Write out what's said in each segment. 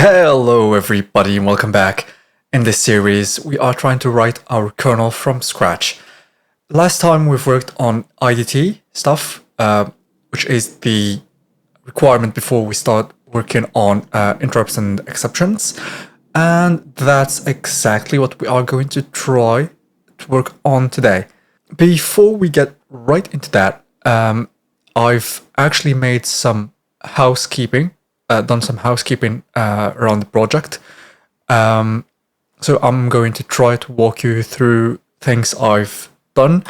Hello everybody and welcome back. In this series, we are trying to write our kernel from scratch. Last time we've worked on IDT stuff, which is the requirement before we start working on interrupts and exceptions. And that's exactly what we are going to try to work on today. Before we get right into that, I've actually made some housekeeping, done some housekeeping around the project. So I'm going to try to walk you through things I've done.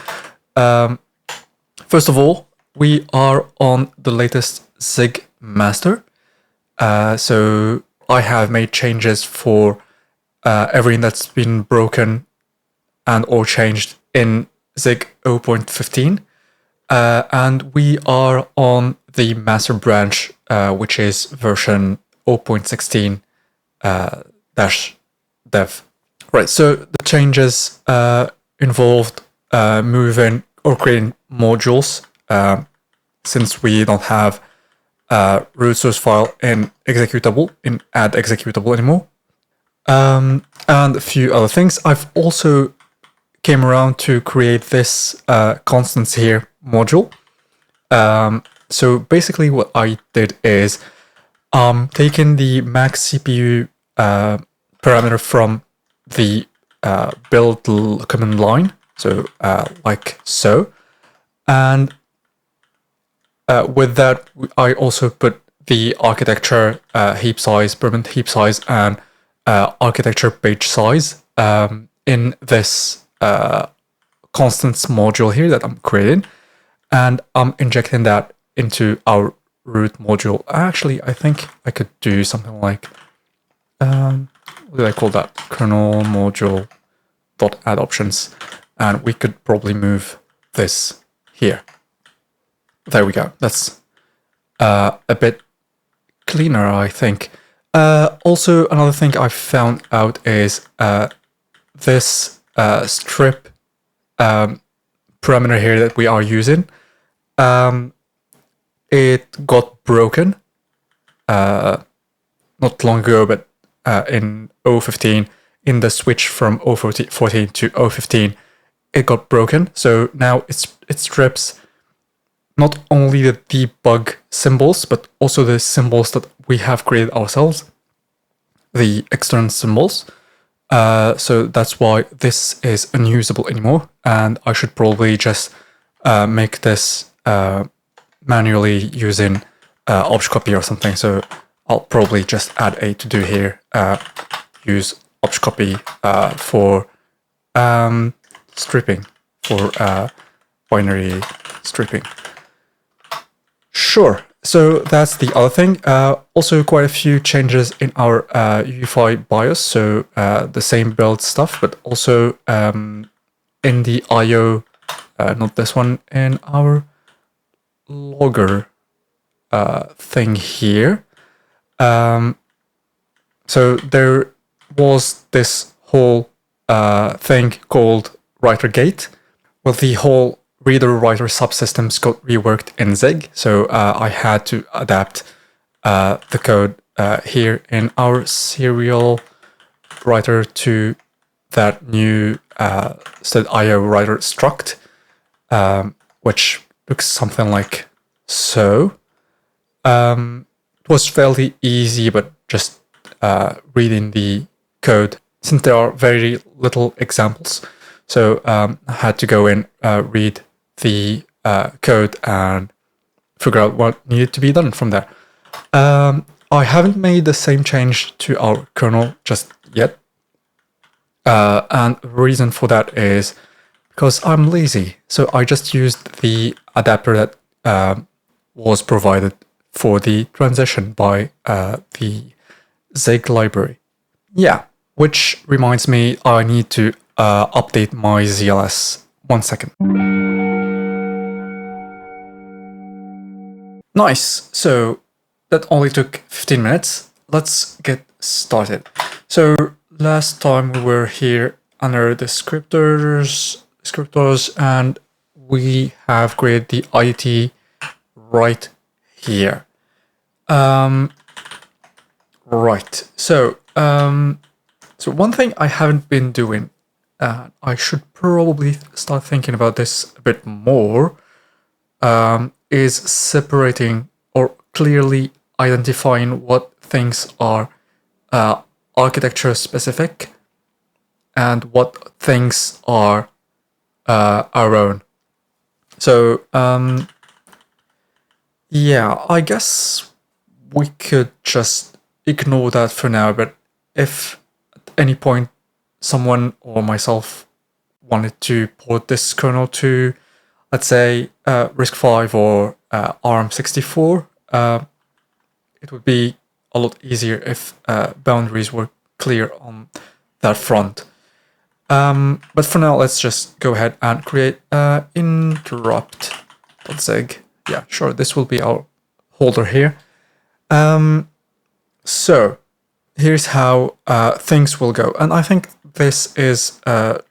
First of all, we are on the latest Zig master. So I have made changes for everything that's been broken and or changed in Zig 0.15. And we are on the master branch, which is version 0.16 dash dev. Right, so the changes involved moving or creating modules, since we don't have root source file in add executable anymore. And a few other things. I've also came around to create this constants here module. So basically what I did is taking the max CPU parameter from the build command line, so like so, and with that I also put the architecture heap size, permanent heap size, and architecture page size in this constants module here that I'm creating, and I'm injecting that into our root module. Actually, I think I could do something like what do I call that? Kernel module dot add options, and we could probably move this here. There we go. That's a bit cleaner, I think. Also, another thing I found out is this strip parameter here that we are using, it got broken not long ago, but in 0.15, in the switch from 0.14 to 0.15, it got broken. So now it strips not only the debug symbols, but also the symbols that we have created ourselves, the external symbols. So that's why this is unusable anymore, and I should probably just make this manually using opcopy or something. So I'll probably just add a to do here, use opcopy for stripping, for binary stripping. Sure. So that's the other thing. Also quite a few changes in our UEFI BIOS. So the same build stuff, but also in the IO, not this one, in our logger thing here. So there was this whole thing called writer gate. Well, the whole reader-writer subsystems got reworked in Zig, so I had to adapt the code here in our serial writer to that new IO writer struct, which looks something like so. It was fairly easy, but just reading the code, since there are very little examples. So I had to go in, read the code and figure out what needed to be done from there. I haven't made the same change to our kernel just yet. And the reason for that is because I'm lazy. So I just used the adapter that was provided for the transition by the Zig library. Yeah, which reminds me I need to update my ZLS. 1 second. Nice. So that only took 15 minutes. Let's get started. So last time we were here under descriptors, and we have created the IDT right here. Right. So one thing I haven't been doing, I should probably start thinking about this a bit more, is separating or clearly identifying what things are architecture specific and what things are our own. So yeah, I guess we could just ignore that for now, but if at any point someone or myself wanted to port this kernel to, let's say, RISC-V or ARM64, it would be a lot easier if boundaries were clear on that front. But for now, let's just go ahead and create interrupt.zig. Yeah, sure, this will be our holder here. So here's how things will go. And I think this is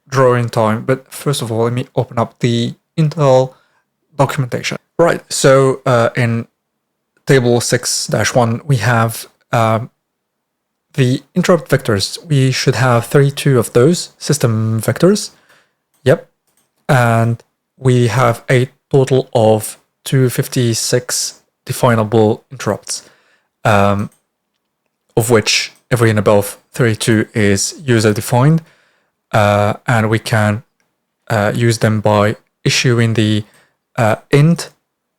drawing time, but first of all, let me open up the Intel documentation. Right, so in table 6-1, we have the interrupt vectors. We should have 32 of those system vectors. Yep. And we have a total of 256 definable interrupts, of which every and above 32 is user defined. And we can use them by issuing the int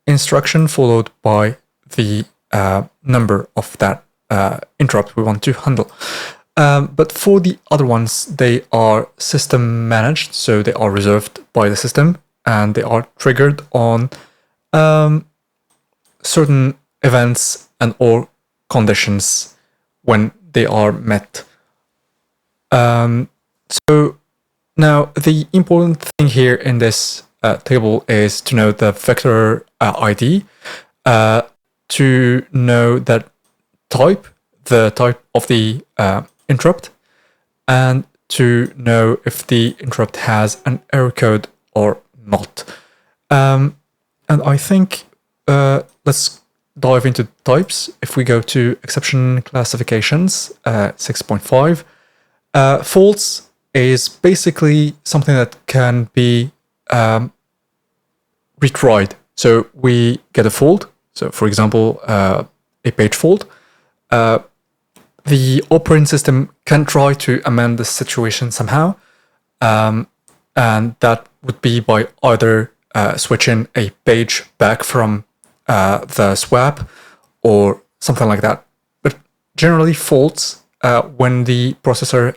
instruction followed by the number of that interrupt we want to handle. But for the other ones, they are system managed, so they are reserved by the system and they are triggered on certain events and or conditions when they are met. So now the important thing here in this table is to know the vector ID, to know that the type of the interrupt, and to know if the interrupt has an error code or not. And I think let's dive into types. If we go to exception classifications, 6.5, false is basically something that can be retried. So we get a fault. So for example, a page fault. The operating system can try to amend the situation somehow. And that would be by either switching a page back from the swap or something like that. But generally faults, when the processor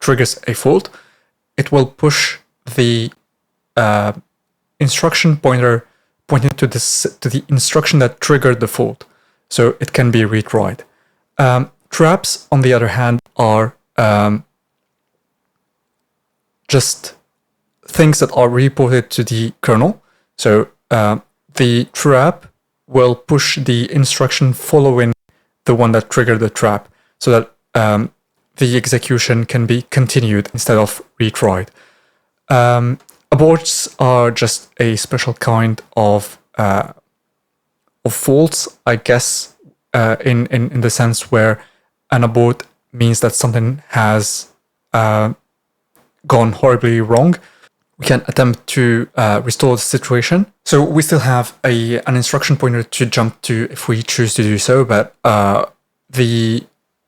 triggers a fault, it will push the instruction pointer pointing to the instruction that triggered the fault. So it can be retried. Traps, on the other hand, are just things that are reported to the kernel. So the trap will push the instruction following the one that triggered the trap, so that the execution can be continued instead of retried. Aborts are just a special kind of faults, I guess, in the sense where an abort means that something has gone horribly wrong. We can attempt to restore the situation. So we still have an instruction pointer to jump to if we choose to do so, but the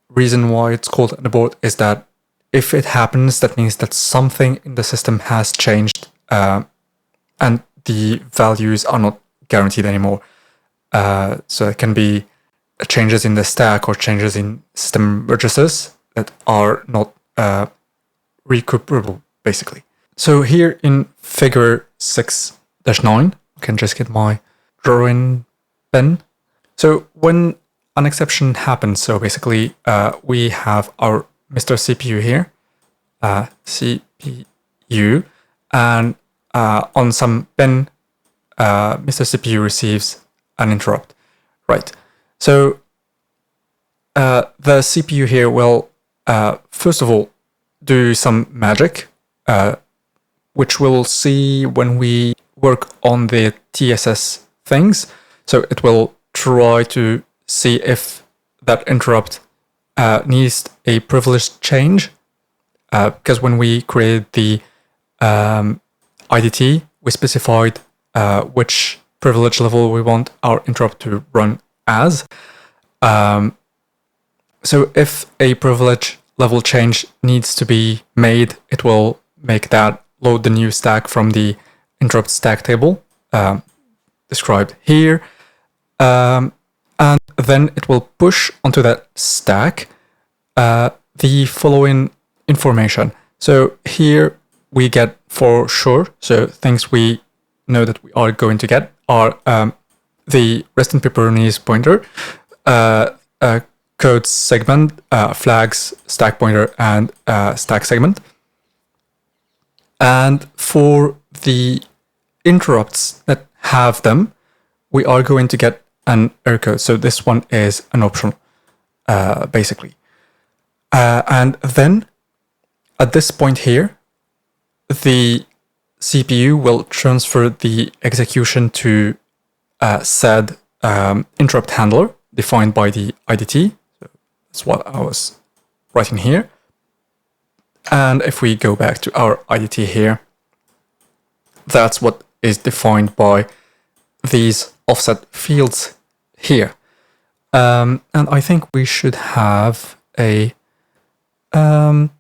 reason why it's called an abort is that if it happens, that means that something in the system has changed, and the values are not guaranteed anymore. So it can be changes in the stack or changes in system registers that are not recuperable, basically. So here in figure 6-9, I can just get my drawing pen. So when an exception happens, so basically we have our Mr. CPU here, CPU, and on some pin, Mr. CPU receives an interrupt, right? So the CPU here will, first of all, do some magic, which we'll see when we work on the TSS things. So it will try to see if that interrupt needs a privilege change, because when we created the IDT, we specified which privilege level we want our interrupt to run as. So if a privilege level change needs to be made, it will make that load the new stack from the interrupt stack table described here. And then it will push onto that stack the following information. So here we get for sure, so things we know that we are going to get are the rest in pepperonis pointer, code segment, flags, stack pointer, and stack segment. And for the interrupts that have them, we are going to get an error code. So this one is an optional, basically. And then at this point here, the CPU will transfer the execution to said interrupt handler defined by the IDT. So that's what I was writing here. And if we go back to our IDT here, that's what is defined by these offset fields here. And I think we should have a some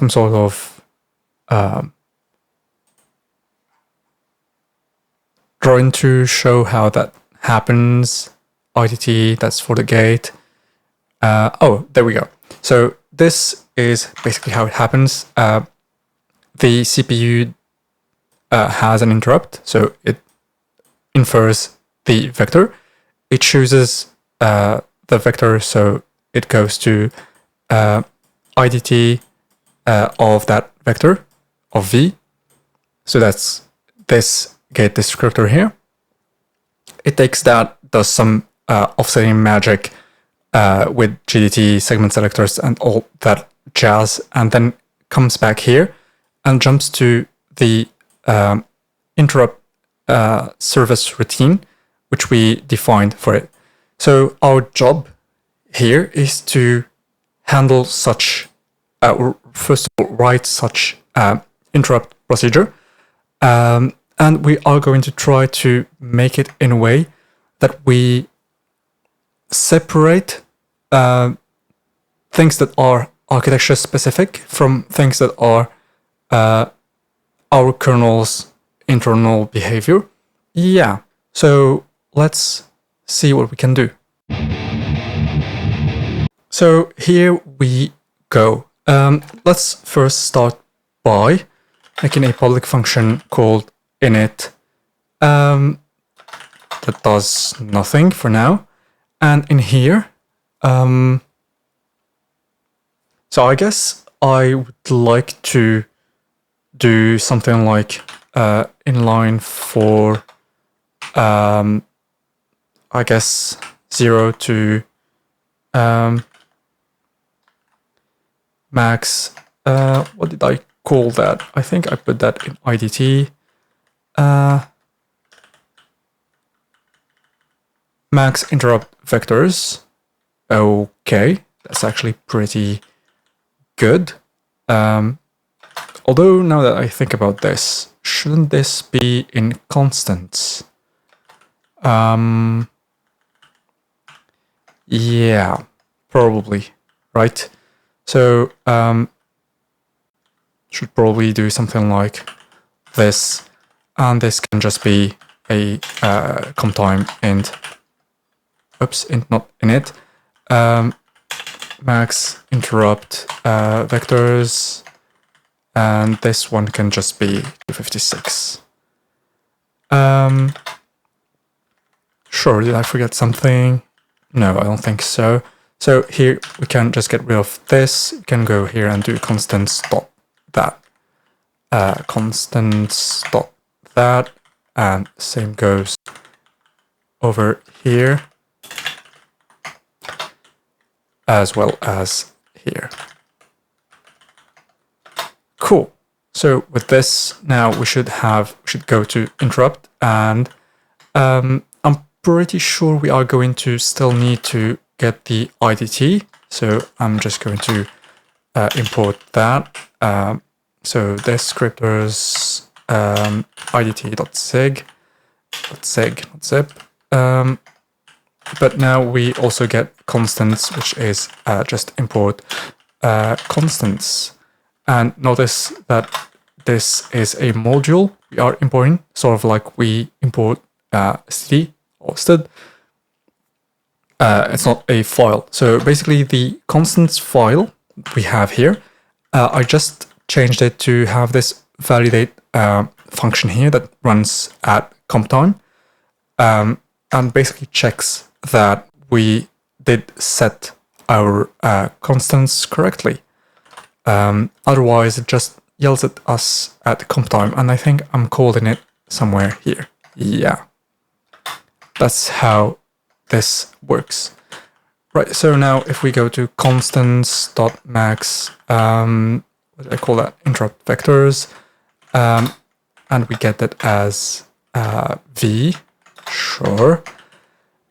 sort of drawing to show how that happens. IDT, that's for the gate. Oh, there we go. So this is basically how it happens. The CPU has an interrupt, so it infers the vector. It chooses the vector, so it goes to IDT of that vector of V. So that's this gate descriptor here. It takes that, does some offsetting magic with GDT segment selectors and all that jazz, and then comes back here and jumps to the interrupt service routine, which we defined for it. So our job here is to handle such, first of all, write such interrupt procedure, and we are going to try to make it in a way that we separate things that are architecture specific from things that are our kernel's internal behavior. Yeah, so let's see what we can do. So here we go. Let's first start by making a public function called init that does nothing for now. And in here, so I guess I would like to do something like inline for, I guess, 0 to max. What did I call that? I think I put that in IDT. Max interrupt vectors. Okay, that's actually pretty good. Although now that I think about this, shouldn't this be in constants? Yeah, probably, right? So should probably do something like this, and this can just be a comtime int. Oops, not init. Max interrupt vectors, and this one can just be 256. Sure, did I forget something? No, I don't think so. So here we can just get rid of this. You can go here and do constants dot that. Constants dot that, and same goes over here as well as here. Cool. So with this now we should go to interrupt, and I'm pretty sure we are going to still need to get the IDT. So I'm just going to import that. So descriptors idt.zig, not zip. But now we also get constants, which is just import constants. And notice that this is a module we are importing, sort of like we import std or std. It's not a file. So basically the constants file we have here, I just changed it to have this validate function here that runs at comp time, and basically checks that we did set our constants correctly. Otherwise, it just yells at us at comp time, and I think I'm calling it somewhere here. Yeah, that's how this works. Right, so now if we go to constants.max, what do I call that? Interrupt vectors, and we get that as v, sure.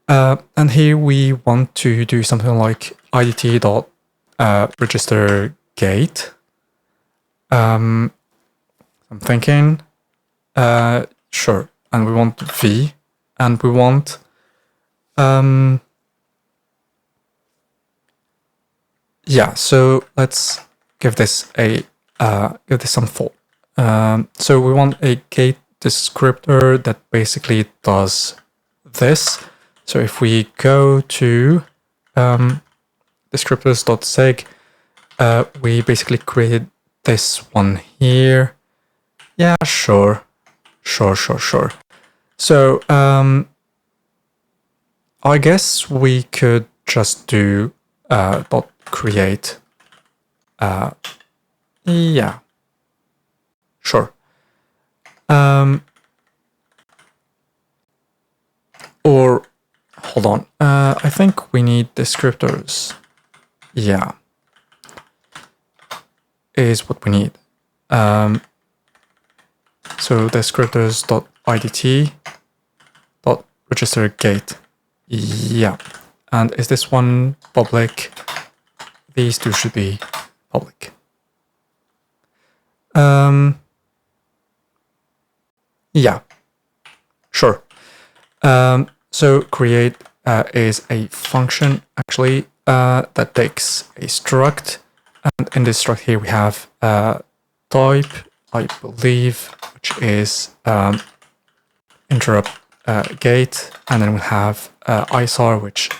And here we want to do something like idt.register gate. I'm thinking, sure, and we want v, and we want yeah, so let's give this some thought. So we want a gate descriptor that basically does this. So if we go to descriptors.zig, we basically created this one here. Yeah, sure. So I guess we could just do dot create. Yeah, sure. Or hold on. I think we need descriptors. Yeah, is what we need. So descriptors.idt.register gate. Yeah, and is this one public? These two should be public. Yeah, sure. So create is a function actually that takes a struct, and in this struct here we have type, I believe, which is interrupt gate, and then we have ISR, which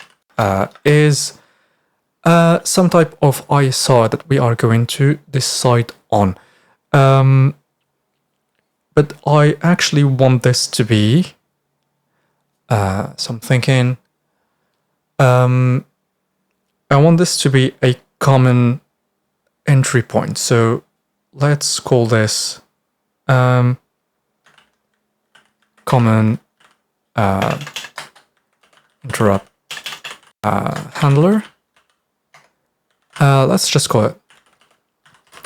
is some type of ISR that we are going to decide on. But I actually want this to be, so I'm thinking, I want this to be a common entry point. So let's call this common interrupt handler. Let's just call it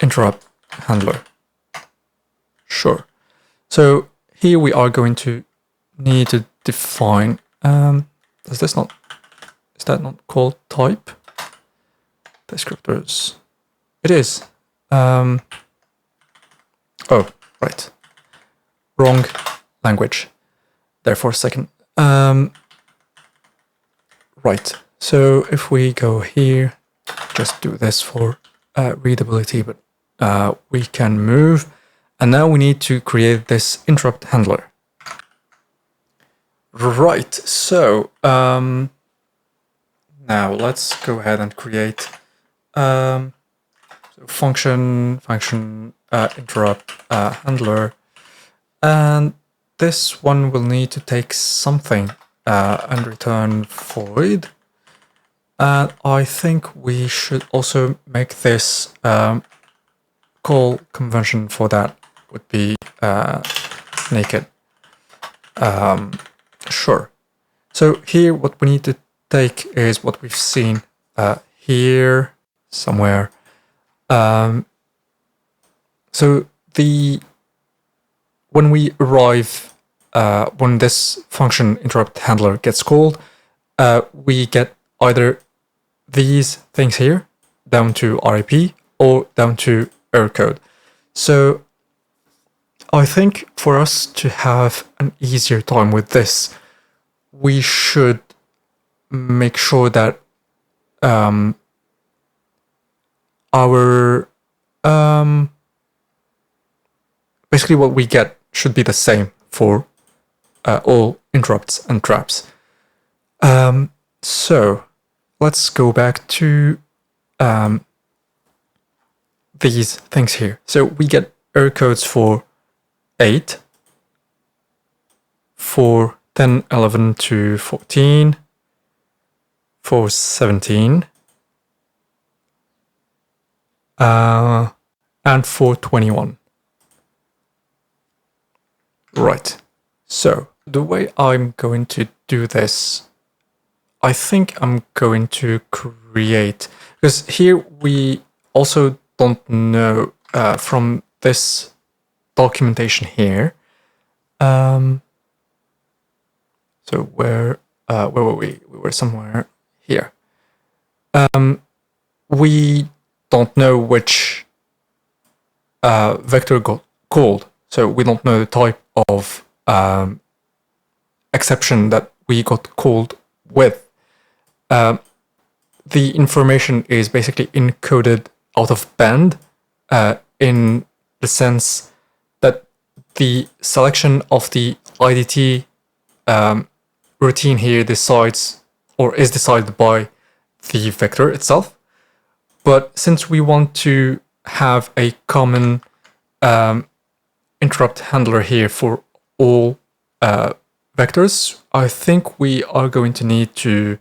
interrupt handler. Sure. So here we are going to need to define, is that not called type? Descriptors. It is. Oh, right. Wrong language there for a second. Right. So if we go here, just do this for readability, but we can move. And now we need to create this interrupt handler. Right, so now let's go ahead and create function interrupt handler, and this one will need to take something and return void. And I think we should also make this call convention for that would be naked. Sure. So here what we need to take is what we've seen here somewhere. So when we arrive when this function interrupt handler gets called, we get either these things here down to RIP or down to error code. So I think for us to have an easier time with this, we should make sure that our basically what we get should be the same for all interrupts and traps. So let's go back to these things here. So we get error codes for 8, for 10, 11 to 14, for 17, and for 21. Right. So the way I'm going to do this, I think I'm going to create, because here we also don't know from this documentation here. So where were we? We were somewhere here. We don't know which vector got called, so we don't know the type of exception that we got called with. The information is basically encoded out of band in the sense that the selection of the IDT routine here decides or is decided by the vector itself. But since we want to have a common interrupt handler here for all vectors, I think we are going to need to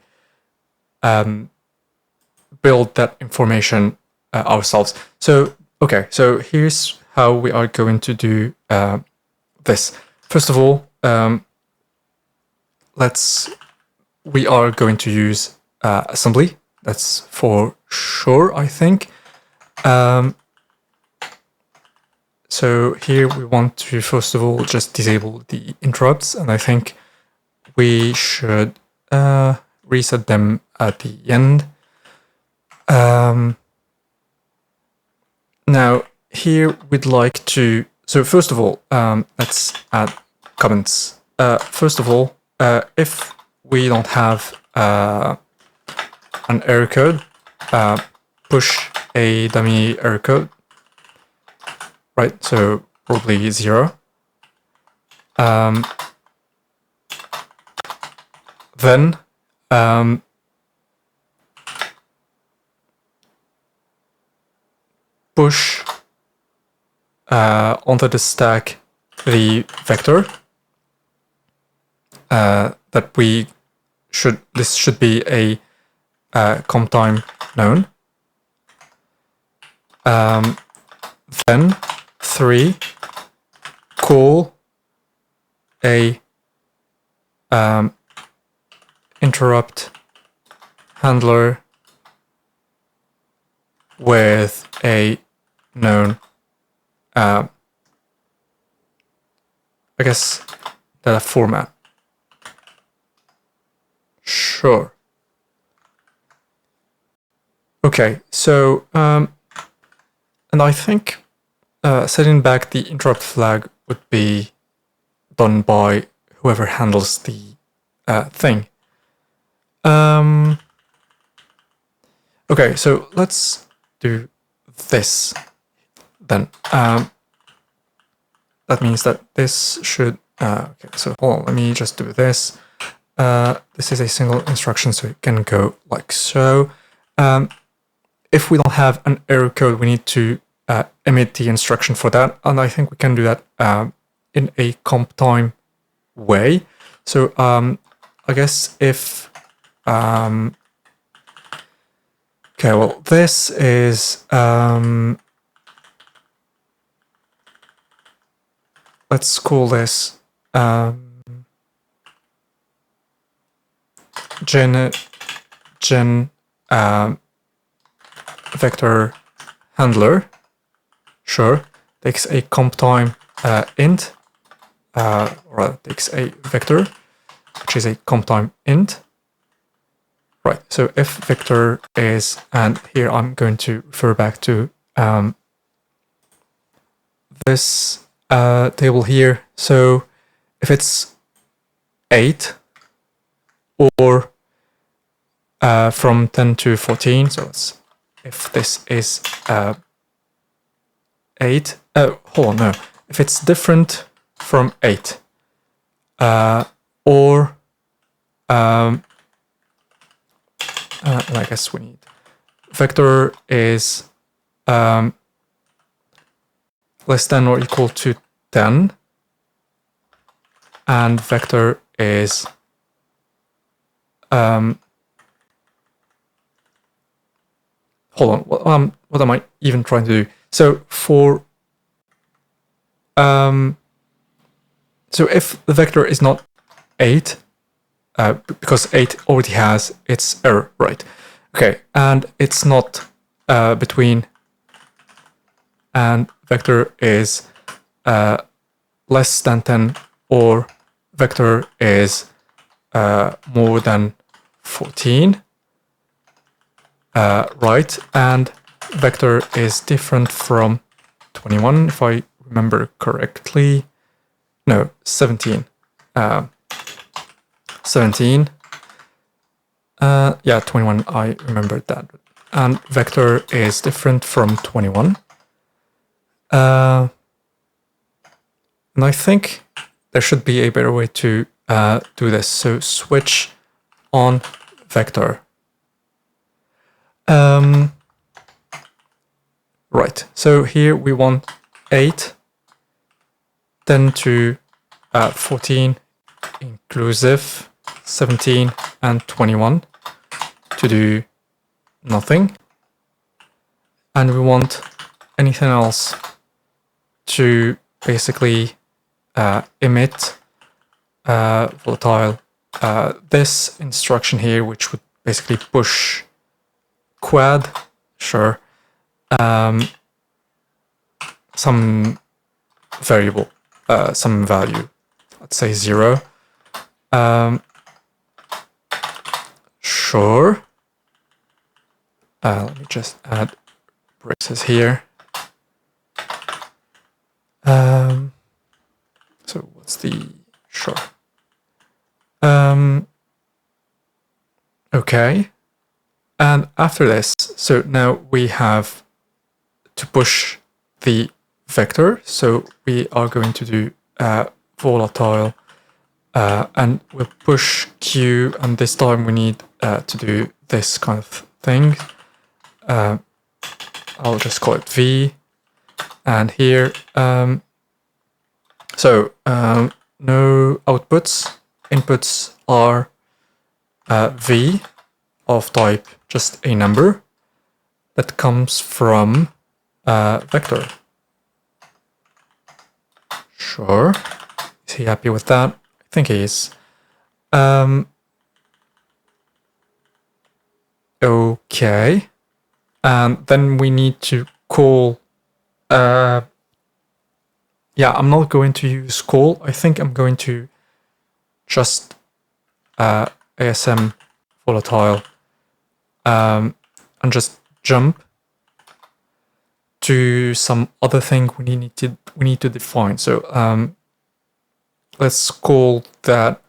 build that information ourselves. So, okay, so here's how we are going to do this. First of all, we are going to use assembly. That's for sure, I think. So here we want to, first of all, just disable the interrupts, and I think we should reset them at the end. Now, here we'd like to, so first of all, let's add comments. First of all, if we don't have an error code, push a dummy error code, right? So probably 0. Then push onto the stack the vector that we should, this should be a comp time known. Then 3, call a interrupt handler with a known, I guess, data format. Sure. Okay, so, and I think setting back the interrupt flag would be done by whoever handles the thing. Okay, so let's do this then. That means that this should, okay, so hold on, let me just do this. This is a single instruction, so it can go like so. If we don't have an error code, we need to emit the instruction for that, and I think we can do that in a comp time way. So I guess if okay, well, this is let's call this gen vector handler. Sure, takes a comp time int, or that takes a vector, which is a comp_time int. Right, so if vector is, and here I'm going to refer back to this table here. So if it's 8 or from 10 to 14, so it's, if this is 8, hold on, no, if it's different from 8 or I guess we need vector is less than or equal to 10, and vector is hold on, what am I even trying to do? So for so if the vector is not 8, because 8 already has its error, right? Okay, and it's not between, and vector is less than 10, or vector is more than 14, right? And vector is different from 21, if I remember correctly. No, 17. 17. Yeah, 21, I remembered that. And vector is different from 21. And I think there should be a better way to do this. So switch on vector. Right, so here we want 8, 10 to 14, inclusive, 17 and 21 to do nothing. And we want anything else to basically emit volatile. This instruction here, which would basically push quad, sure, some variable, some value, let's say 0. Sure. Let me just add braces here. So what's the, sure. Okay. And after this, so now we have to push the vector. So we are going to do volatile, and we'll push Q, and this time we need to do this kind of thing. I'll just call it V. And here, so no outputs, inputs are V of type just a number that comes from vector. Sure. Is he happy with that? I think he is. Okay. And then we need to call, yeah, I'm not going to use call. I think I'm going to just ASM volatile and just jump to some other thing we need to define. So let's call that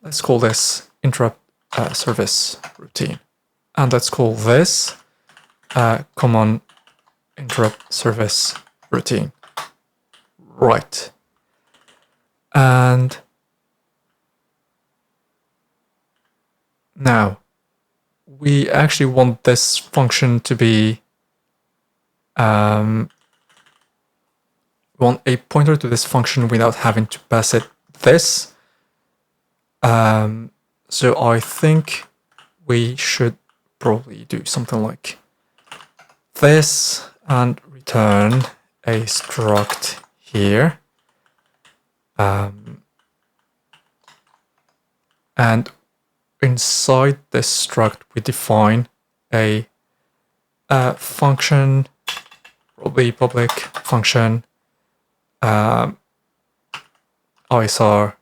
let's call this interrupt service routine, and let's call this common interrupt service routine. Right. And now we actually want this function to be we want a pointer to this function without having to pass it this. So I think we should probably do something like this and return a struct here. And inside this struct, we define a function, probably public function, ISR,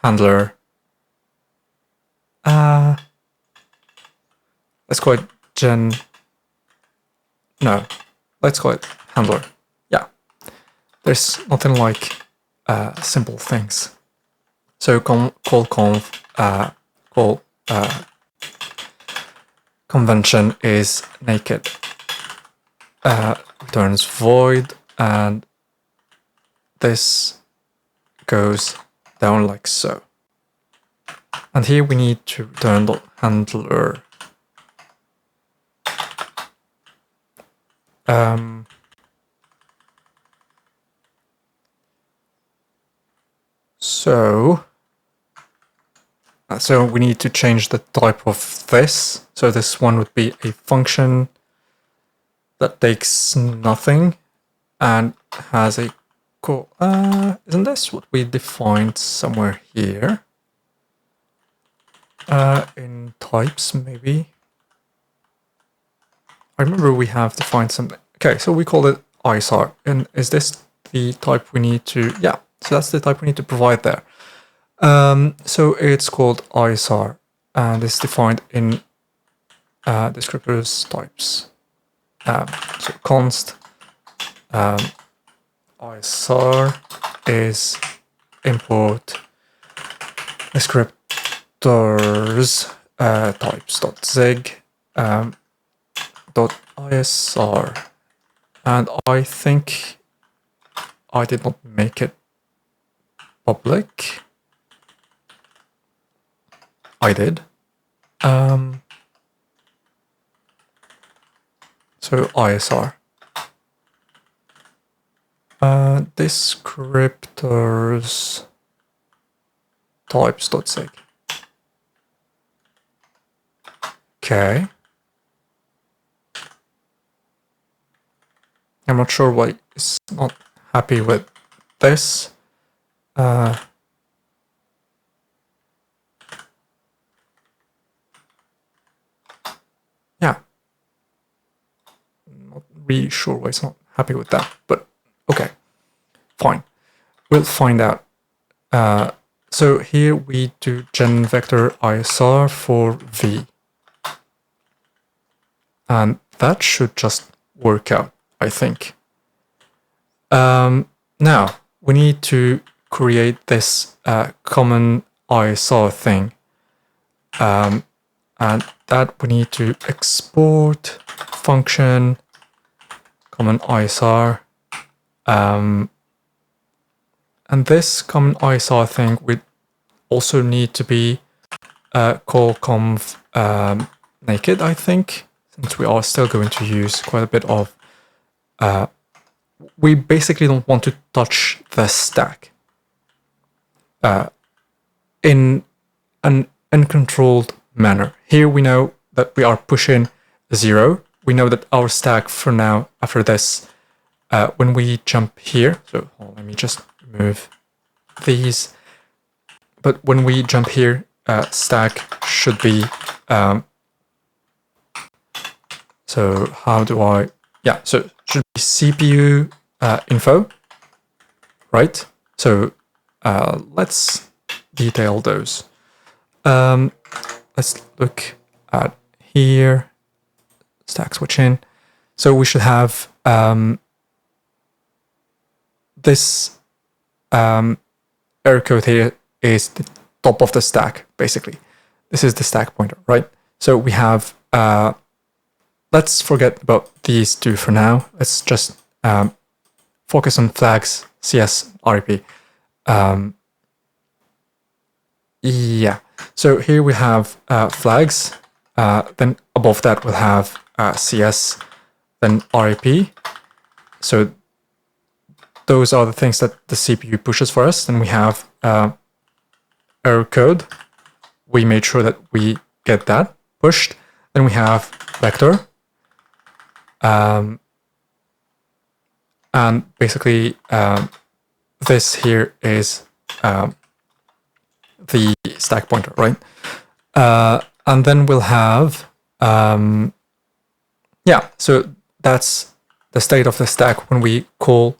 handler. Let's call it let's call it handler. Yeah, there's nothing like simple things. So call convention is naked, returns void, and this goes down like so. And here we need to return the handler. So we need to change the type of this. So this one would be a function that takes nothing and has a call. Isn't this what we defined somewhere here? In types, maybe. I remember we have defined something. Okay, so we call it ISR. And is this the type we need to? Yeah, so that's the type we need to provide there. So it's called ISR, and it's defined in descriptors types. So const ISR is import descriptors types.zig .isr, and I think I did not make it public. I did. So ISR. Descriptors types.zig. Okay. I'm not sure why it's not happy with this. Yeah. Not really sure why it's not happy with that, but okay. Fine. We'll find out. So here we do gen vector ISR for v. And that should just work out, I think. Now, we need to create this common ISR thing. And that we need to export function common ISR. And this common ISR thing would also need to be call conv naked, I think, since we are still going to use quite a bit of we basically don't want to touch the stack in an uncontrolled manner. Here we know that we are pushing 0. We know that our stack for now, after this, when we jump here, so let me just remove these, but when we jump here, stack should be, so how do I, yeah, so it should be CPU info, right? So let's detail those. Let's look at here, stack switching. So we should have this error code here is the top of the stack, basically. This is the stack pointer, right? So we have, let's forget about these two for now. Let's just focus on flags, CS, REP. Yeah, so here we have flags, then above that we'll have CS, then REP. So those are the things that the CPU pushes for us. Then we have error code. We made sure that we get that pushed. Then we have vector. And basically this here is the stack pointer, right? And then we'll have, yeah, so that's the state of the stack when we call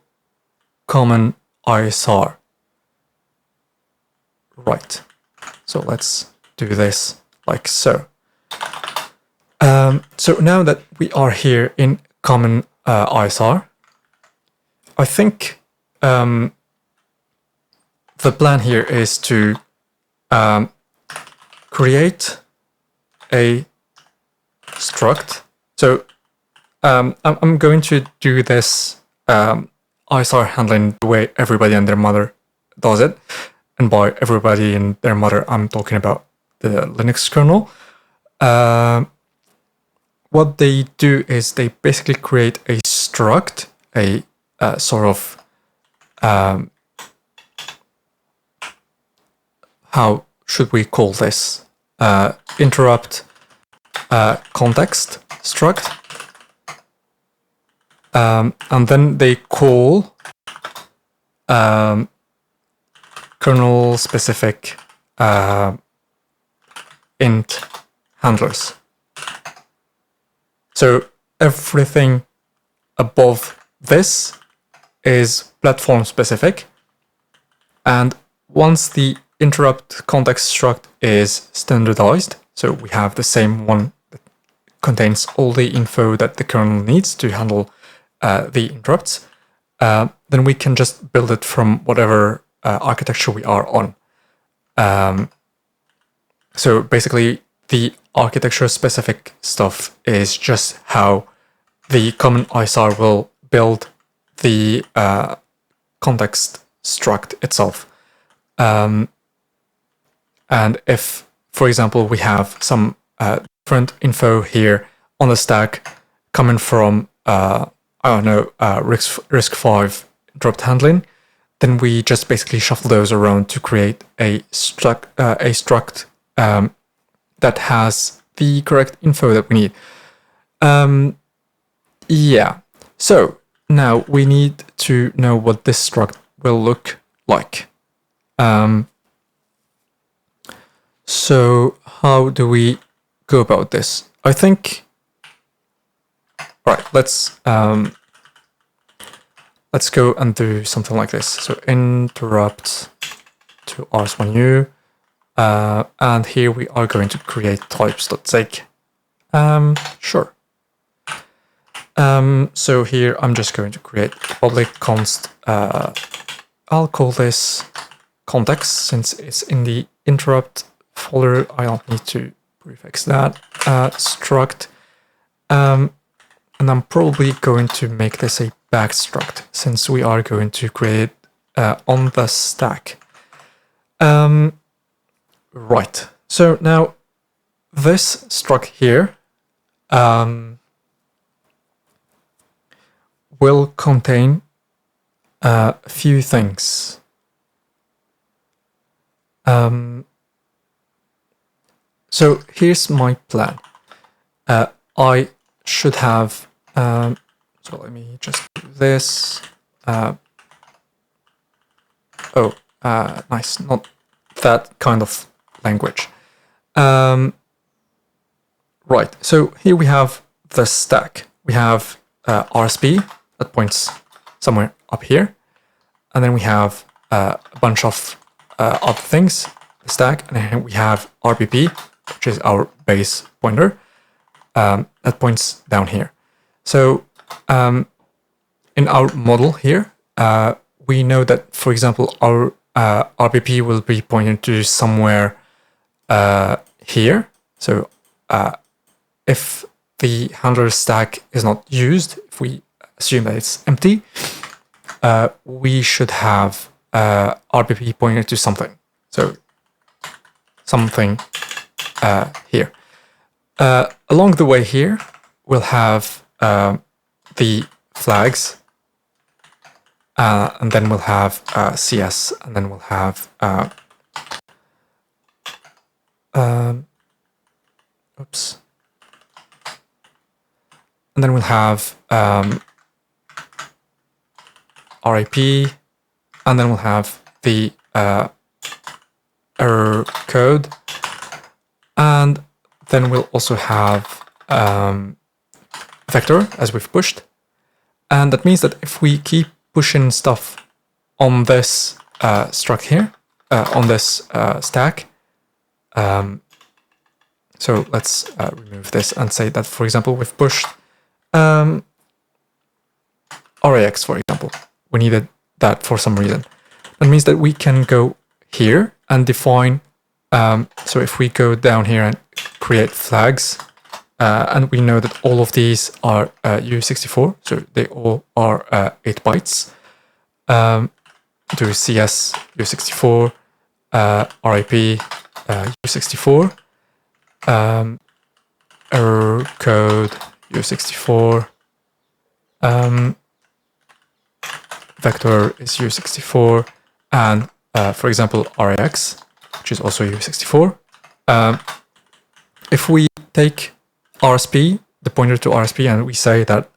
common ISR. Right, so let's do this like so. So now that we are here in common ISR, I think the plan here is to create a struct. So I'm going to do this ISR handling the way everybody and their mother does it. And by everybody and their mother, I'm talking about the Linux kernel. What they do is they basically create a struct, a sort of, how should we call this? Interrupt context struct. And then they call kernel specific int handlers. So everything above this is platform specific. And once the interrupt context struct is standardized, so we have the same one that contains all the info that the kernel needs to handle the interrupts, then we can just build it from whatever architecture we are on. So basically, the architecture-specific stuff is just how the common ISR will build the context struct itself. And if, for example, we have some different info here on the stack coming from, I don't know, RISC-V interrupt handling, then we just basically shuffle those around to create a struct that has the correct info that we need. Yeah, so now we need to know what this struct will look like. So how do we go about this? I think, right, let's go and do something like this. So interrupt to rs1u, and here we are going to create types.sig. Sure. So here I'm just going to create public const. I'll call this context since it's in the interrupt folder. I don't need to prefix that struct. And I'm probably going to make this a back struct since we are going to create on the stack. Right. So now this struct here will contain a few things. So here's my plan. I should have, so let me just do this. Nice, not that kind of language. Right, so here we have the stack. We have RSP that points somewhere up here. And then we have a bunch of other things, the stack. And then we have RPP, which is our base pointer, that points down here. So in our model here, we know that, for example, our RPP will be pointing to somewhere here. So if the handler stack is not used, if we assume that it's empty, we should have RPP pointing to something. So something here. Along the way here, we'll have the flags, and then we'll have CS, and then we'll have oops, and then we'll have RIP, and then we'll have the error code, And then we'll also have vector as we've pushed. And that means that if we keep pushing stuff on this struct here, on this stack, so let's remove this and say that, for example, we've pushed RAX, for example. We needed that for some reason. That means that we can go here and define, so if we go down here and create flags, and we know that all of these are U64, so they all are 8 bytes. Do CS U64, RIP U64, error code U64, vector is U64, and for example RAX, which is also U64. If we take RSP, the pointer to RSP, and we say that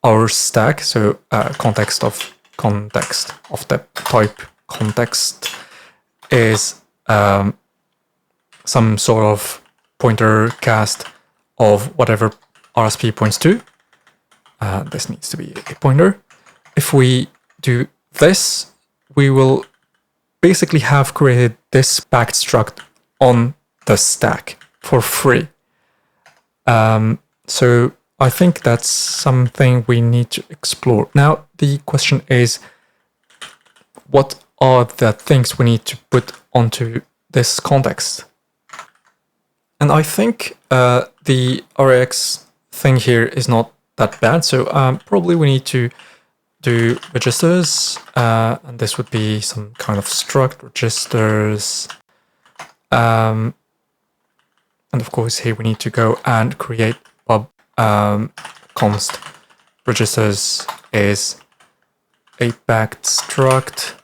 our stack, so context of the type context, is some sort of pointer cast of whatever RSP points to. This needs to be a pointer. If we do this, we will basically have created this packed struct on the stack for free. So I think that's something we need to explore. Now, the question is, what are the things we need to put onto this context? And I think the RX thing here is not that bad. So probably we need to do registers, and this would be some kind of struct registers. And of course, here we need to go and create pub const registers is a packed struct.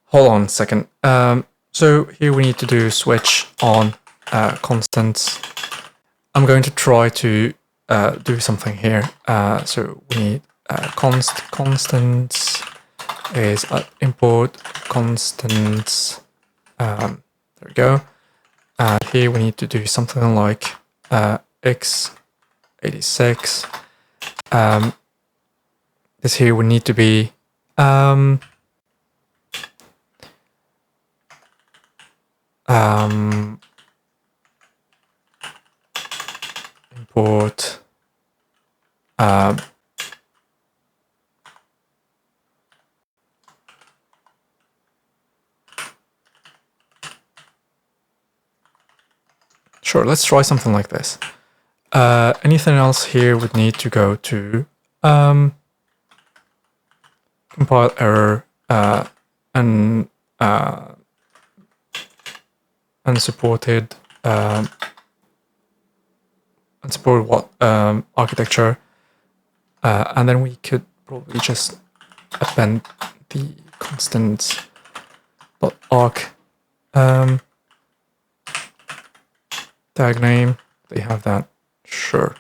Hold on a second. So here we need to do switch on constants. I'm going to try to do something here. So we need constants is import constants. There we go. And here we need to do something like x86. This here would need to be import sure, let's try something like this. Anything else here would need to go to compile error and unsupported unsupported what architecture, and then we could probably just append the constants.arc tag name. They have that, sure.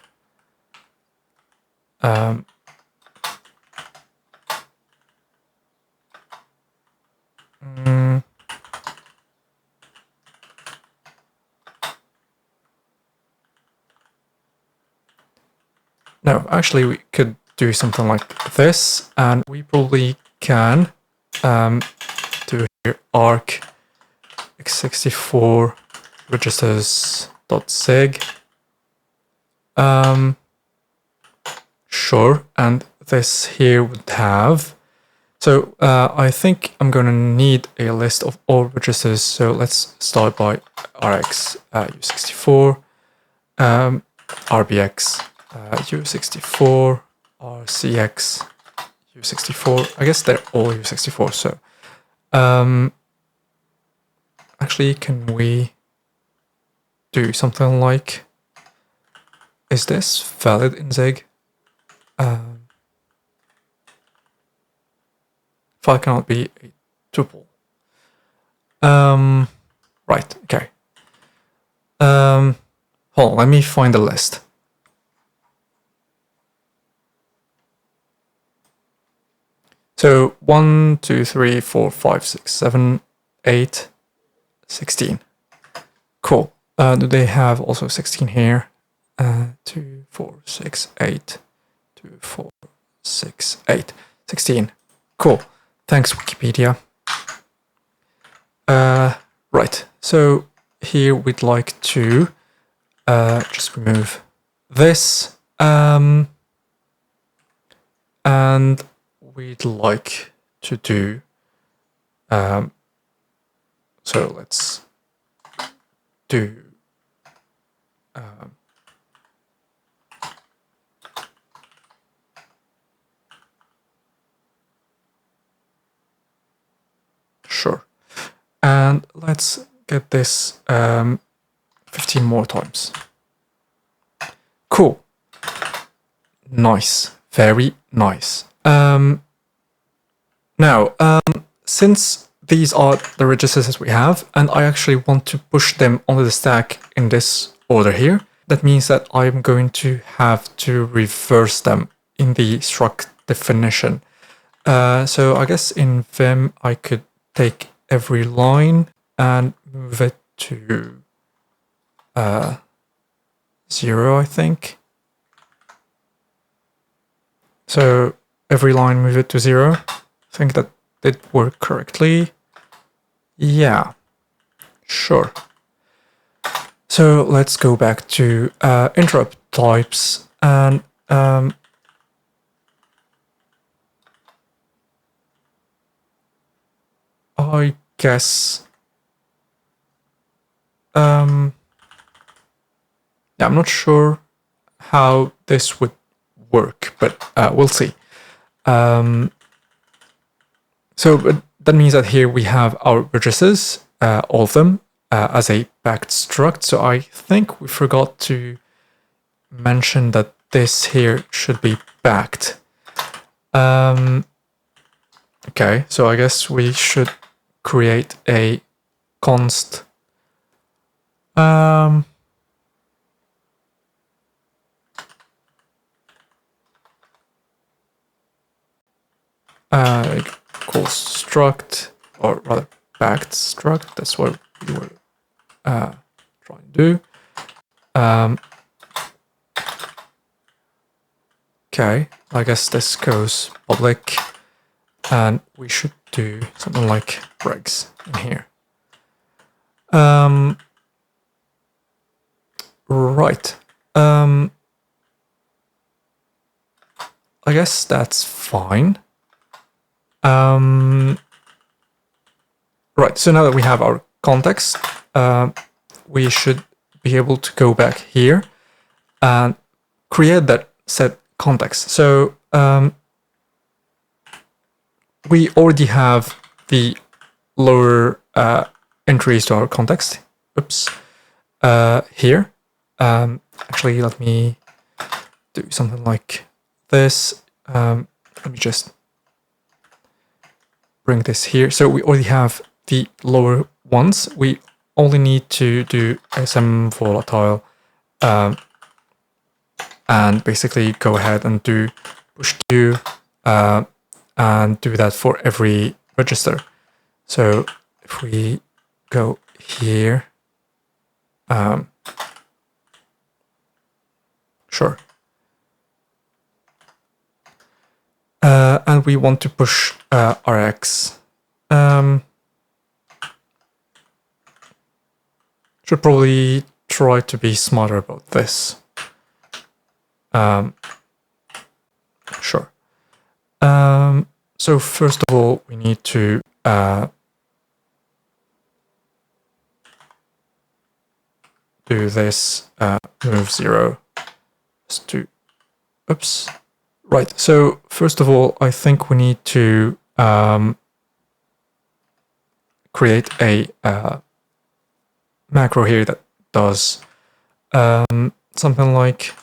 No, actually we could do something like this, and we probably can do here arc x64 registers.sig. Sure, and this here would have, so I think I'm going to need a list of all registers. So let's start by rx u64, rbx u64, rcx u64. I guess they're all u64. So actually, can we do something like, is this valid in Zig? File cannot be a tuple. Right, okay. Hold on, let me find the list. So 1, 2, 3, 4, 5, 6, 7, 8, 16. Cool. Do they have also 16 here? 2, 4, 6, 8. 2, 4, 6, 8. 16. Cool. Thanks, Wikipedia. Right. So here we'd like to just remove this. And we'd like to do so let's do sure, and let's get this 15 more times. Cool. Nice, very nice. Now, since these are the registers we have, and I actually want to push them onto the stack in this order here, that means that I'm going to have to reverse them in the struct definition. So I guess in Vim, I could take every line and move it to 0, I think. So every line, move it to 0. I think that did work correctly. Yeah, sure. So let's go back to interrupt types, and I guess yeah, I'm not sure how this would work, but we'll see. So that means that here we have our registers, all of them, as a backed struct. So I think we forgot to mention that this here should be backed. Okay, so I guess we should create a const equals struct, or rather backed struct. That's what we were trying to do. Okay, I guess this goes public, and we should do something like regs in here. Right. I guess that's fine. Right, so now that we have our context, we should be able to go back here and create that set context. So we already have the lower entries to our context. Oops. Here. Actually, let me do something like this. Let me just bring this here. So we already have the lower ones. We only need to do SM volatile and basically go ahead and do push Q and do that for every register. So if we go here, sure. And we want to push Rx. Should probably try to be smarter about this. Sure. So first of all, we need to do this move 0. Just to, oops. Right. So first of all, I think we need to create a macro here that does something like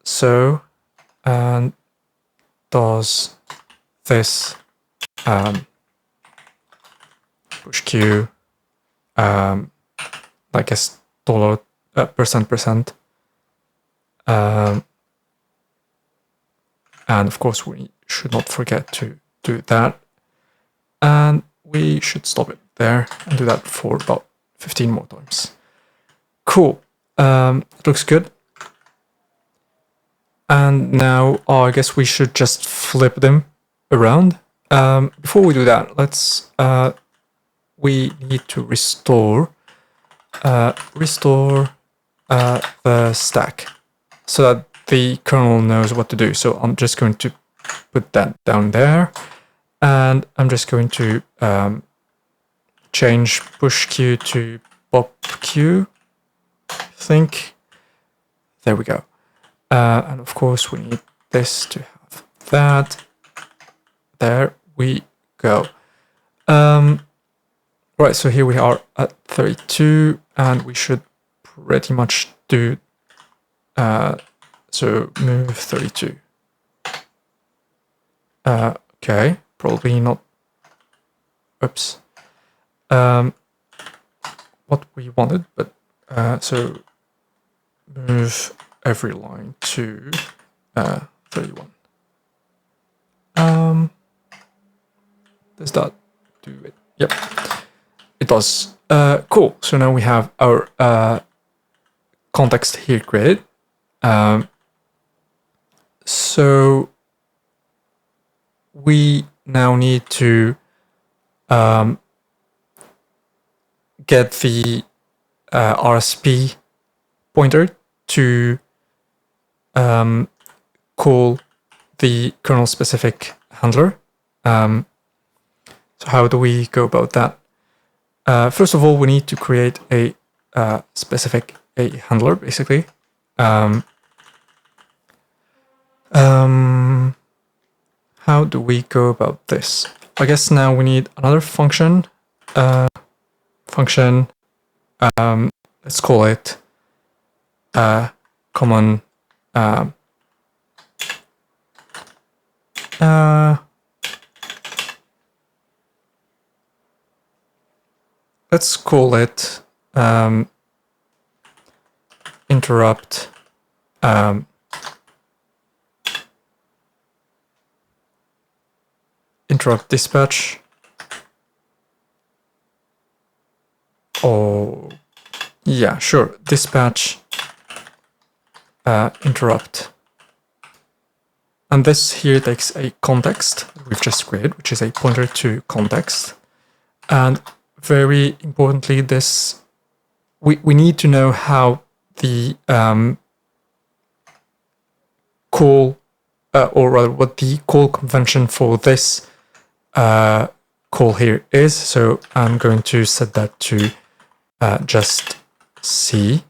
so, and does this push Q, I guess dollar %%, and of course we should not forget to do that. And we should stop it there and do that for about 15 more times. Cool. It looks good. And now I guess we should just flip them around. Before we do that, we need to restore the stack so that the kernel knows what to do. So I'm just going to put that down there, and I'm just going to change push Q to pop Q, I think. There we go. And of course we need this to have that. There we go. Right, so here we are at 32, and we should pretty much do, so move 32. Okay, probably not, oops, what we wanted, but so move every line to 31. Does that do it? Yep, it does. Cool, so now we have our context here created. So we now need to get the RSP pointer to call the kernel specific handler. So how do we go about that? First of all, we need to create a specific handler, basically. How do we go about this? I guess now we need another function. Let's call it common. Let's call it interrupt interrupt dispatch. Oh, yeah, sure. Dispatch interrupt. And this here takes a context we've just created, which is a pointer to context. And very importantly, this we need to know how the call, or rather what the call convention for this call here is. So I'm going to set that to just C.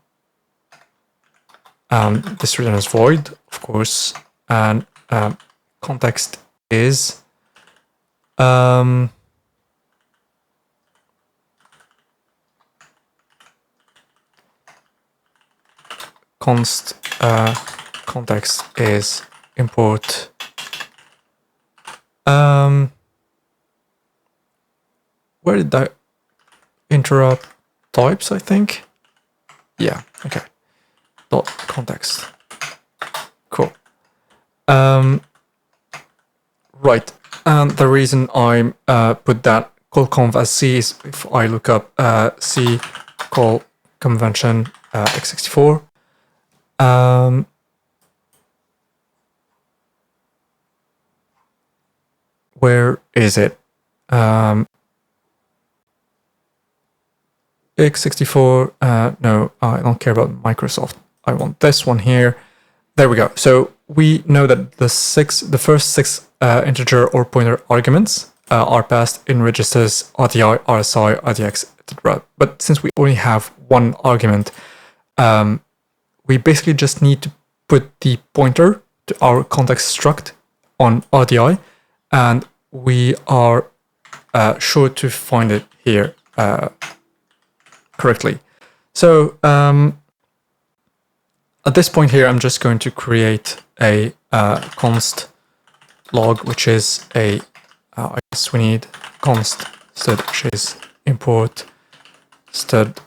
This returns void, of course, and context is context is import where did that interrupt types, I think? Yeah, okay. Dot context. Cool. Right, and the reason I put that call conv as C is if I look up C call convention x64. Where is it? x64, no, I don't care about Microsoft. I want this one here. There we go. So we know that the first six integer or pointer arguments are passed in registers RTI, RSI, RTX, etc. But since we only have one argument, we basically just need to put the pointer to our context struct on RTI, and we are sure to find it here correctly. So at this point here, I'm just going to create a const log, which is I guess we need const stud, which is import stud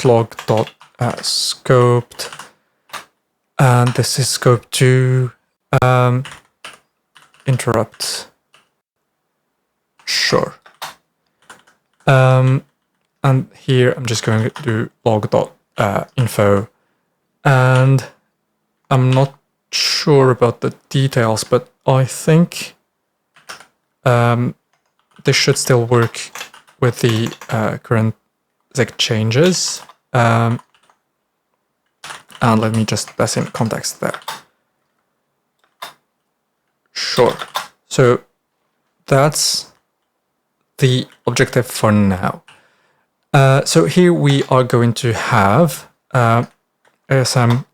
.log scoped, and this is scope 2, interrupt. Sure. And here I'm just going to do log.info, and I'm not sure about the details, but I think this should still work with the current Zig changes. And let me just pass in context there. Sure. So that's the objective for now. So here we are going to have ASM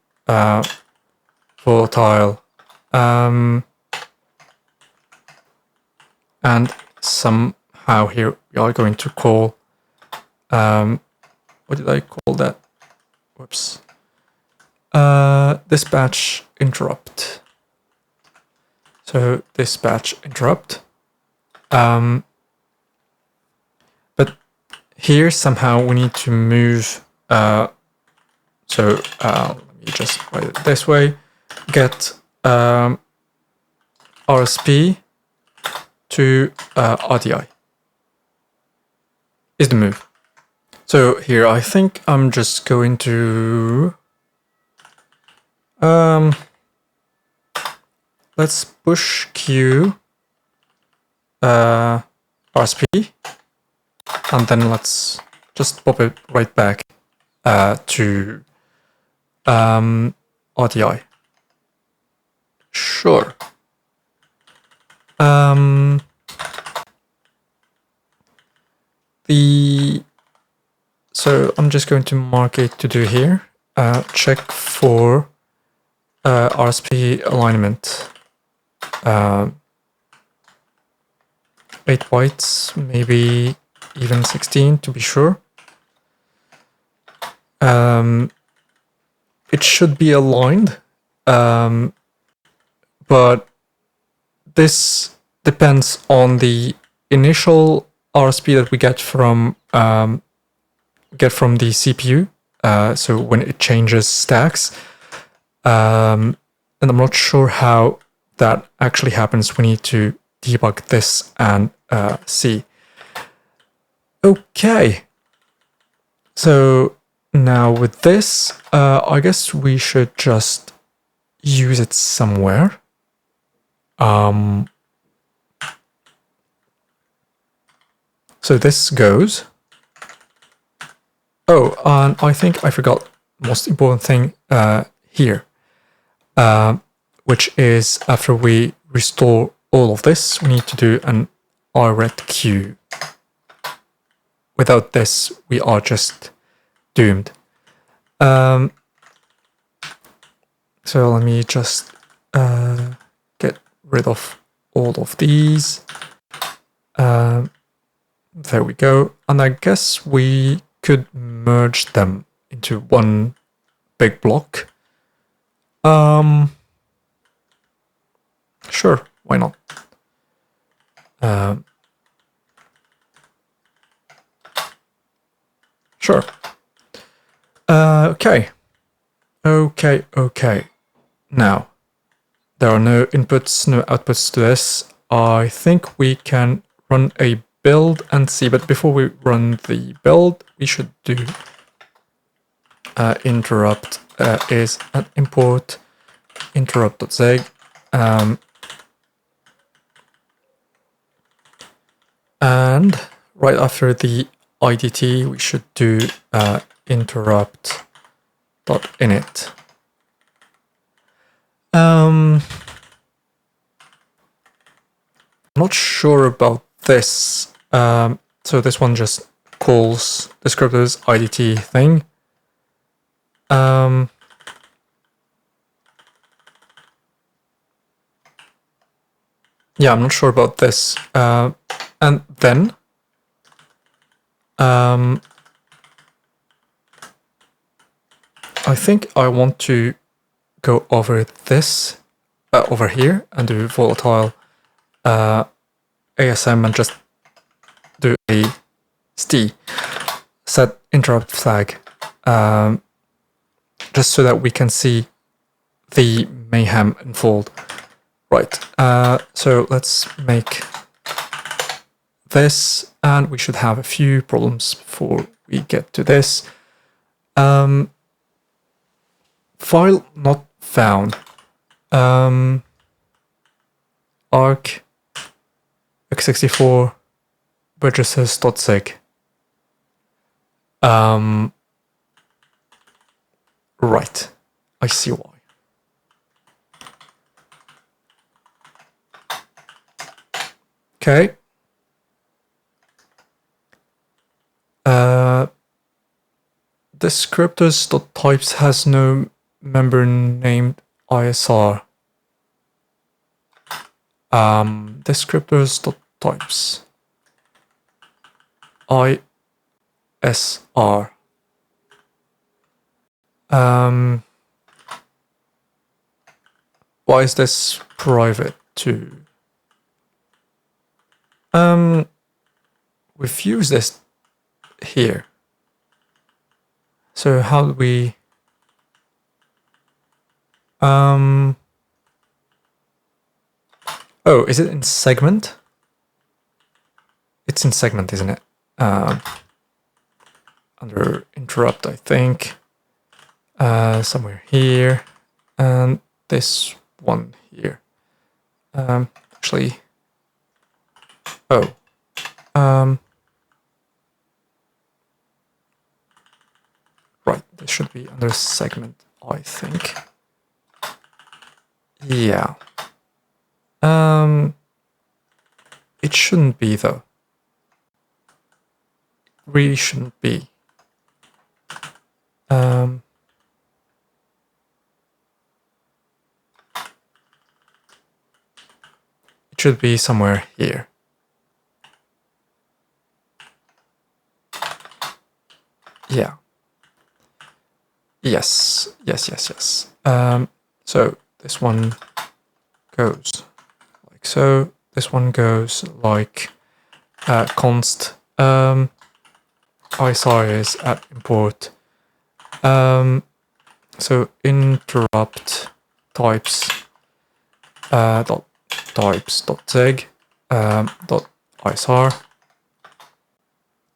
volatile and somehow here we are going to call what did I call that? Whoops. Dispatch interrupt. So dispatch interrupt. But here somehow we need to move. Let me just write it this way. Get RSP to RDI is the move. So here I think I'm just going to let's push Q RSP, and then let's just pop it right back to RDI. Sure. So I'm just going to mark it to do here. Check for RSP alignment. 8 bytes, maybe even 16 to be sure. It should be aligned, but this depends on the initial RSP that we get from the CPU. So when it changes stacks, and I'm not sure how that actually happens. We need to debug this and see. Okay. So now with this, I guess we should just use it somewhere. So this goes. Oh, and I think I forgot the most important thing here, which is after we restore all of this, we need to do an RETQ. Without this, we are just doomed. So let me just get rid of all of these. There we go. And I guess we could merge them into one big block. Sure, why not? Sure. Okay. Now, there are no inputs, no outputs to this. I think we can run a build and see, but before we run the build, we should do interrupt is an import interrupt.zig. And right after the IDT, we should do interrupt.init. I'm not sure about this. So this one just calls descriptors IDT thing. Yeah, I'm not sure about this. And then I think I want to go over this over here and do volatile ASM and just do a st set interrupt flag, just so that we can see the mayhem unfold. Right, so let's make this, and we should have a few problems before we get to this. File not found. Arc x64 registers.sig. Right, I see why. Okay. Descriptors.types has no member named ISR. Descriptors.types ISR. Why is this private too? We've used this here. So how do we oh, is it in segment? It's in segment, isn't it? Under interrupt, I think. Somewhere here, and this one here. Actually, oh, right, this should be under segment, I think. Yeah. It shouldn't be though. It really shouldn't be. It should be somewhere here. Yeah. Yes. So this one goes like so. This one goes like const ISR is at import. So interrupt types dot types dot seg dot ISR,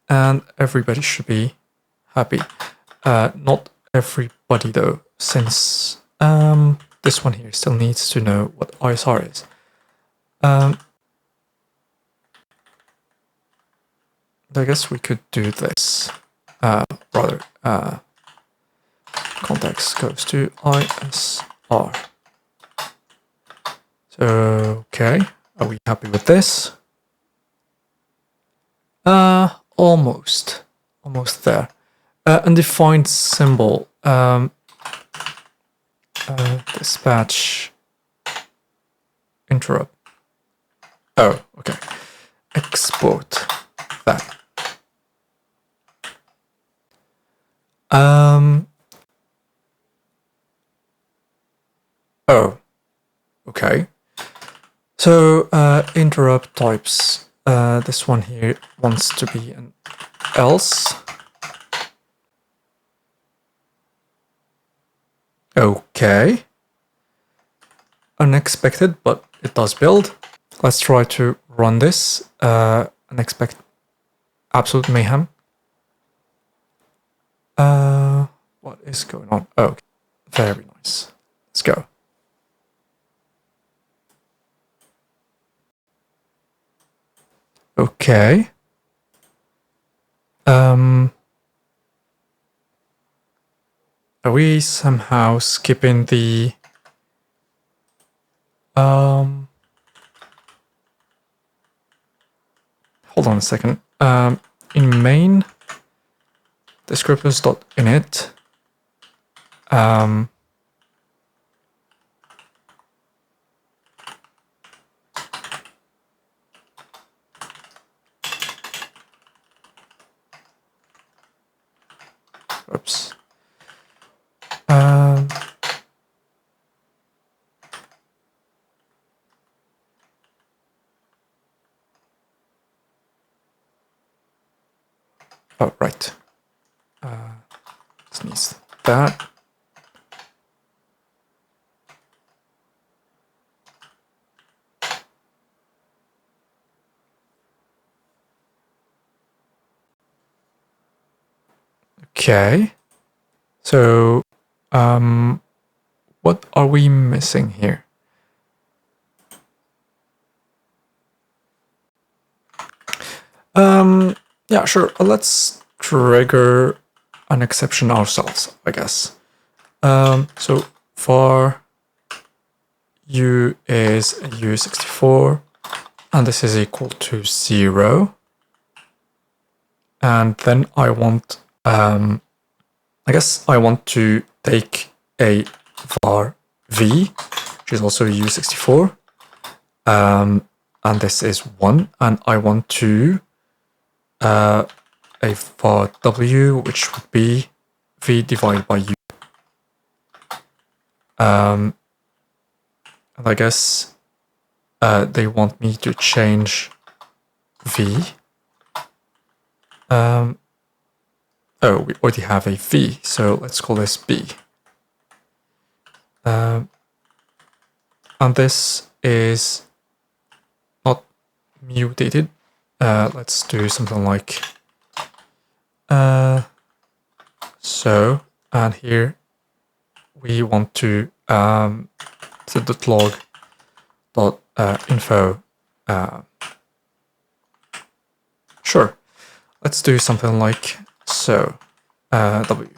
and everybody should be happy. Not everybody though, since this one here still needs to know what ISR is. I guess we could do this. Rather, context goes to ISR. So, okay, are we happy with this? Almost there. Undefined symbol. Dispatch interrupt. Oh, okay. Export that. Oh, okay. So interrupt types. This one here wants to be an else. Okay. Unexpected, but it does build. Let's try to run this and expect absolute mayhem. What is going on? Oh, okay. Very nice. Let's go. Okay. Are we somehow skipping the hold on a second. In main descriptors.init oops. Oh, right. This needs that. Okay. So, what are we missing here? Yeah, sure. Let's trigger an exception ourselves, I guess. So for u is u64, and this is equal to 0. And then I want, I guess I want to take a var v, which is also u64, and this is 1, and I want to a var w, which would be v divided by u. And I guess they want me to change v. Oh, we already have a v, so let's call this b. And this is not mutated. Let's do something like so, and here we want to set .log .info. Sure, let's do something like so. W.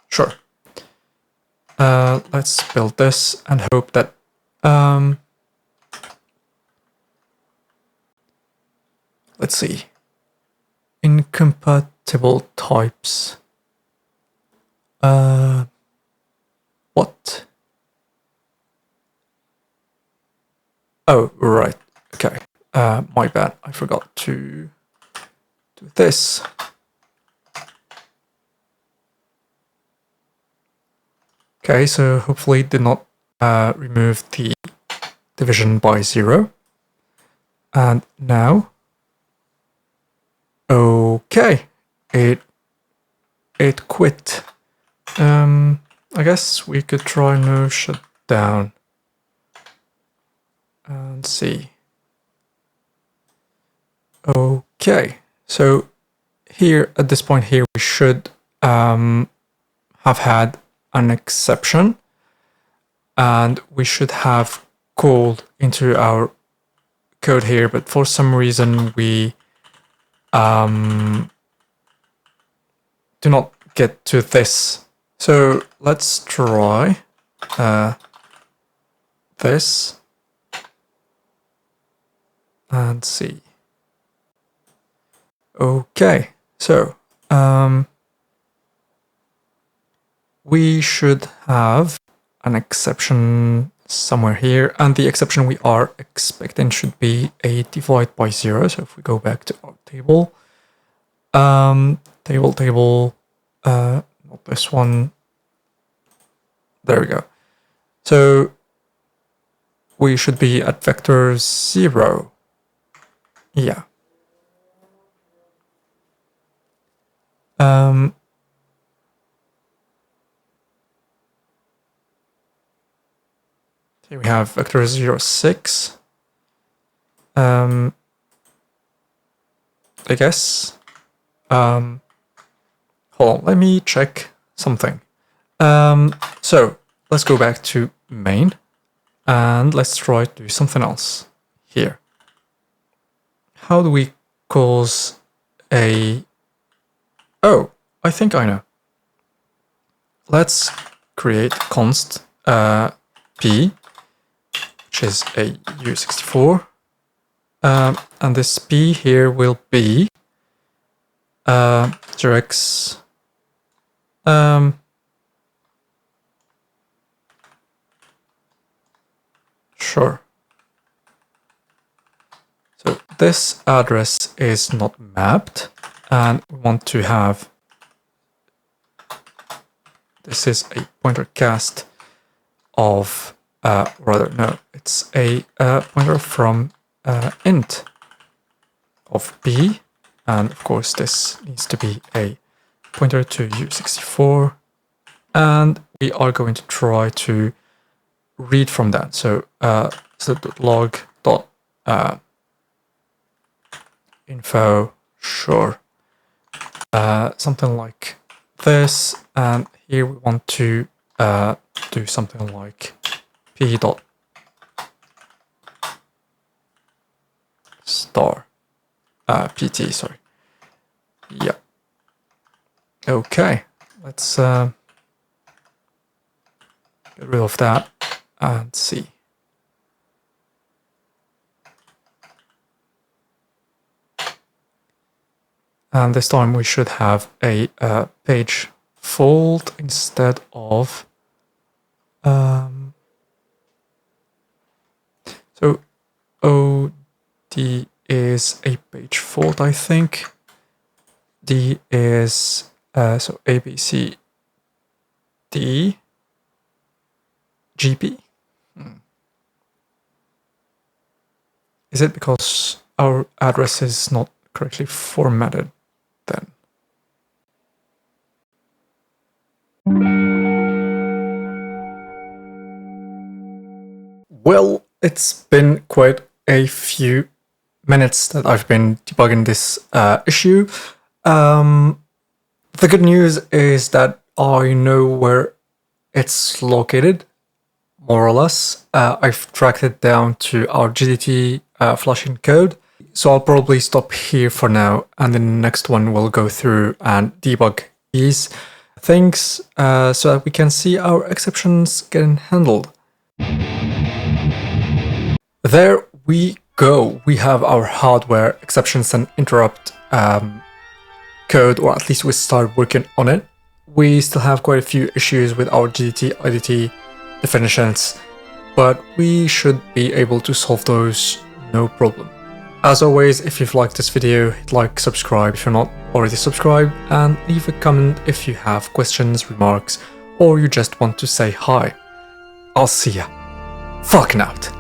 Sure. Let's build this and hope that let's see. Incompatible types. What? Oh, right. Okay. My bad. I forgot to do this. Okay, so hopefully it did not remove the division by 0. And now, okay, it quit. I guess we could try no shutdown and see. Okay, so here at this point here we should have had an exception, and we should have called into our code here, but for some reason we do not get to this. So let's try this and see. Okay, so we should have an exception somewhere here, and the exception we are expecting should be a divide by 0. So if we go back to our table, table, not this one. There we go. So we should be at vector 0. Yeah. Here we have vector 0, 6. I guess. Hold on, let me check something. So let's go back to main and let's try to do something else here. How do we cause a... Oh, I think I know. Let's create const p, which is a u64, and this p here will be 0x sure. So this address is not mapped, and we want to have, this is a pointer cast of, rather, no, it's a pointer from int of p, and of course this needs to be a pointer to u64, and we are going to try to read from that. So log dot info, sure, something like this, and here we want to do something like p dot star pt, sorry. Yeah. Okay, let's get rid of that and see. And this time we should have a page fold instead of so OD is a page fold, I think. D is so ABC D GP. Is it because our address is not correctly formatted then? Well, it's been quite a few minutes that I've been debugging this issue. The good news is that I know where it's located, more or less. I've tracked it down to our GDT flushing code. So I'll probably stop here for now, and in the next one we'll go through and debug these things so that we can see our exceptions getting handled. There we go. We have our hardware exceptions and interrupt code, or at least we started working on it. We still have quite a few issues with our GDT IDT definitions, but we should be able to solve those no problem. As always, if you've liked this video, hit like, subscribe if you're not already subscribed, and leave a comment if you have questions, remarks, or you just want to say hi. I'll see ya. Fucking out.